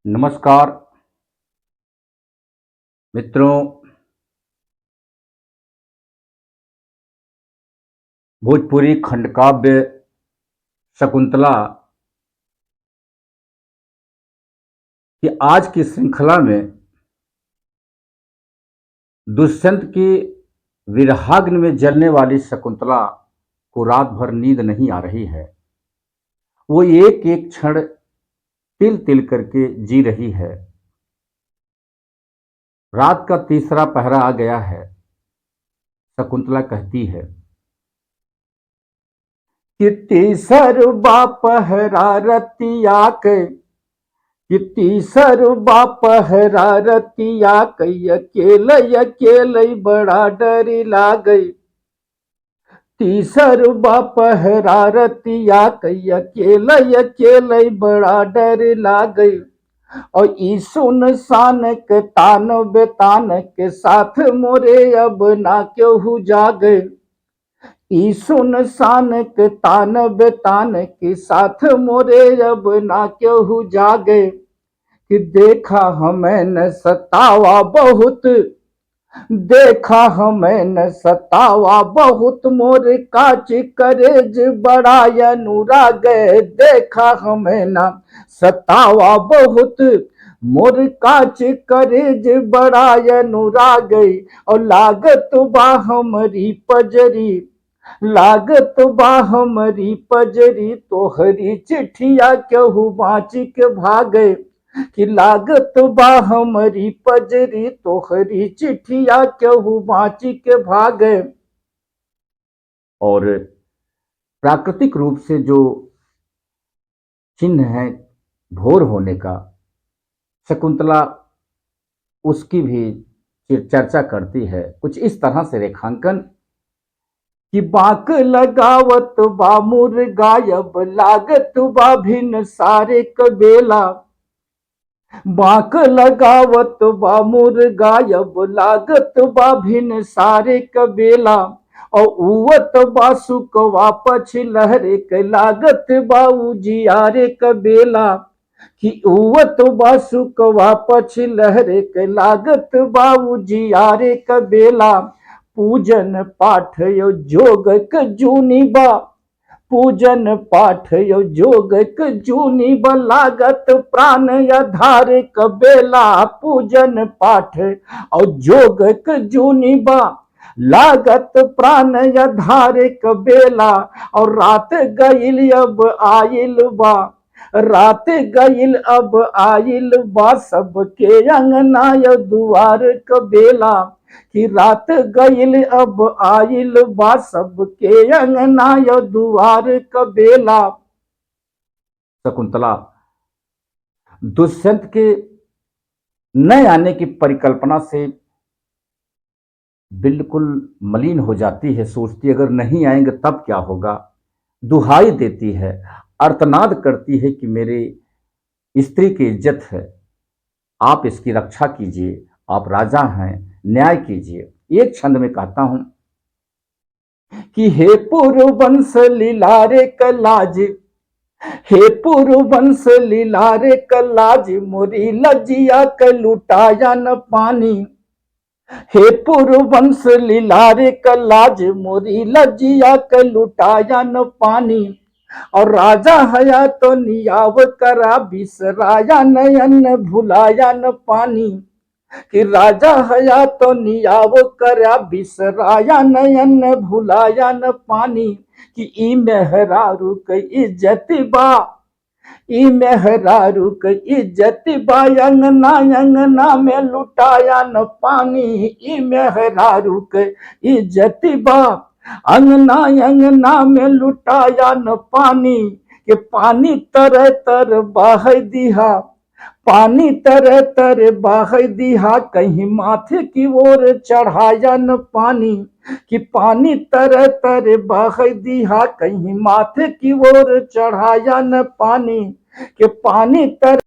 नमस्कार मित्रों। भोजपुरी खंडकाव्य शकुंतला की आज की श्रृंखला में दुष्यंत की विरहाग्नि में जलने वाली शकुंतला को रात भर नींद नहीं आ रही है। वो एक एक क्षण तिल तिल करके जी रही है। रात का तीसरा पहरा आ गया है। शकुंतला कहती है कि तीसरा पहरा रतिया के, कि तीसरा पहरा रतिया के, अकेले अकेले बड़ा डर लागई। तीसरा पहरा रतिया के, अकेले अकेले बड़ा डर लागई। और ई सुनसान के तान बेतान के साथ मोरे अब ना केहू जागे। ई सुनसान के तान बेतान के साथ मोरे अब ना केहू जागे। कि देखा हमें न सतावा बहुत, देखा हमें न सतावा बहुत, मोर काच करेज बड़ा अनुराग। देखा हमें न सतावा बहुत, मोर काच करेज बड़ा अनुराग। और लागत बा हमारी पजरी, लागत बा हमारी पजरी, तोहरी चिट्ठिया केहू बाँच के भागे। कि लागत बा हमारी पजरी, तोहरी चिट्ठिया केहू बाँच के भागे। और प्राकृतिक रूप से जो चिन्ह है भोर होने का, शकुंतला उसकी भी चर्चा करती है कुछ इस तरह से रेखांकन कि बाक लगावत बा मुर्गायब, लागत बा भिन सारे कबेला। बाक लगावत बा मुर्गायब, लागत बा भिन सारे कबेला। और उवत बा सुकवा पछ लहरे के, लागत बा उजियारे कबेला। कि उवत बा सुकवा पछ लहरे के, लागत बा उजियारे कबेला। पूजन पाठ यो जोग क जूनी बा, पूजन पाठ यो जोग क जूनी बा, लागत प्राण आधार कबेला। पूजन पाठ और जोग क जूनी बा, लागत प्राण आधार कबेला। और रात गईल अब आइल बा, रात गईल अब आइल बा, सबके अंगना यो दुआर कबेला। कि रात गईल अब आइल बा, सबके अंगना यो दुआर कबेला। शकुंतला दुष्यंत के न आने की परिकल्पना से बिल्कुल मलिन हो जाती है। सोचती अगर नहीं आएंगे तब क्या होगा। दुहाई देती है, अर्तनाद करती है कि मेरे स्त्री की इज्जत है, आप इसकी रक्षा कीजिए, आप राजा हैं, न्याय कीजिए। एक छंद में कहता हूं कि हे पुरवंश लीलारे कलाज, हे पुरवंश लीलारे कलाज, मोरी लजिया क लुटाया न पानी। हे पुरवंश लीलारे कलाज, मोरी लजिया क लुटाया न पानी। और राजा हया तो नियाव करा, बिसराया नयन भुलाया न पानी। कि राजा हया तो नियाव करा, बिसराया नयन भुलाया न पानी। कि ई मेहरारू के इज्जत बा, ई मेहरारू के इज्जत बा, अंगना अंगना में लुटाया न पानी। ई मेहरारू के इज्जत बा, अंगना अंगना में लुटाया न पानी। के पानी तर तर बह दिहा, पानी तर तर बह दिहा, कहीं माथे की ओर चढ़ाया न पानी। कि पानी तर तर बह दिहा, कहीं माथे की ओर चढ़ाया न पानी। कि पानी तर